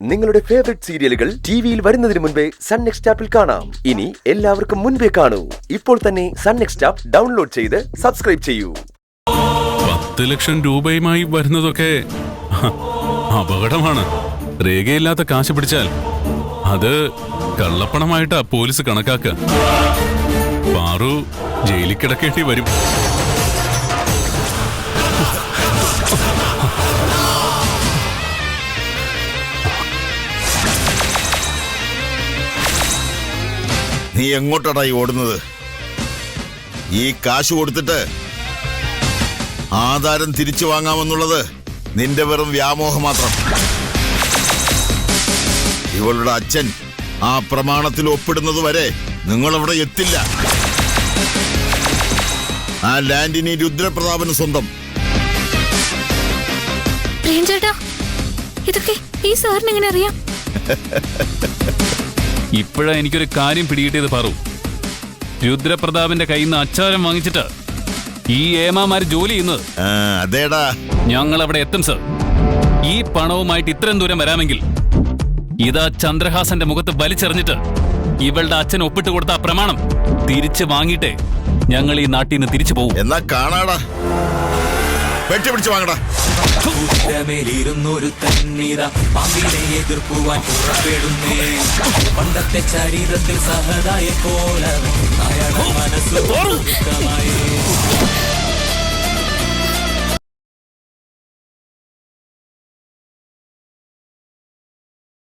നിങ്ങളുടെ ഫേവറേറ്റ് സീരിയലുകൾ ടിവിയിൽ വരുന്നതിന് മുൻപേ സൺ നെക്സ്റ്റ് ആപ്പിൽ കാണാം. ഇനി എല്ലാവർക്കും മുൻപേ കാണൂ. ഇപ്പോൾ തന്നെ സൺ നെക്സ്റ്റ് ആപ്പ് ഡൗൺലോഡ് ചെയ്ത് സബ്സ്ക്രൈബ് ചെയ്യൂ. 10 ലക്ഷം രൂപയുമായി വരുന്നതൊക്കെ അപകടമാണ്. രേഖയില്ലാത്ത കാശ് പിടിച്ചാൽ അത് കള്ളപ്പണമായിട്ടാ പോലീസ് കണക്കാക്കുക. പാറു ജയിലിൽ കിടക്കേണ്ടി വരും. നീ എങ്ങോട്ടാടായി ഓടുന്നത്? ഈ കാശ് കൊടുത്തിട്ട് ആധാരം തിരിച്ചു വാങ്ങാമെന്നുള്ളത് നിന്റെ വെറും വ്യാമോഹം മാത്രം. ഇവളുടെ അച്ഛൻ ആ പ്രമാണത്തിൽ ഒപ്പിടുന്നത് വരെ നിങ്ങളവിടെ എത്തില്ല. ആ ലാൻഡിനി രുദ്രപ്രതാപന് സ്വന്തം. ഇതൊക്കെ ഈ സാറിന് എങ്ങനെ അറിയാം? ഇപ്പോഴാ എനിക്കൊരു കാര്യം പിടികിട്ടിയത് പാറു. രുദ്രപ്രതാപിന്റെ കയ്യിൽ നിന്ന് അച്ചാരം വാങ്ങിച്ചിട്ട് ഈ ഏമാമാര് ജോലി ചെയ്യുന്നത്. അതേടാ, ഞങ്ങൾ അവിടെ എത്തും സർ. ഈ പണവുമായിട്ട് ഇത്രയും ദൂരം വരാമെങ്കിൽ ഇതാ ചന്ദ്രഹാസന്റെ മുഖത്ത് വലിച്ചെറിഞ്ഞിട്ട് ഇവളുടെ അച്ഛൻ ഒപ്പിട്ട് കൊടുത്ത ആ പ്രമാണം തിരിച്ചു വാങ്ങിയിട്ടേ ഞങ്ങൾ ഈ നാട്ടിൽ നിന്ന് തിരിച്ചു പോകും. എന്നാ കാണാടാ, പെട്ടി പിടിച്ചു വാങ്ങടാ. ൂരു തന്നീത പാമ്പിനെ എതിർക്കുവാൻ പുറപ്പെടുന്നേ. പണ്ടത്തെ ചരിത്രത്തിൽ സഹതായ പോലെ മനസ്സ്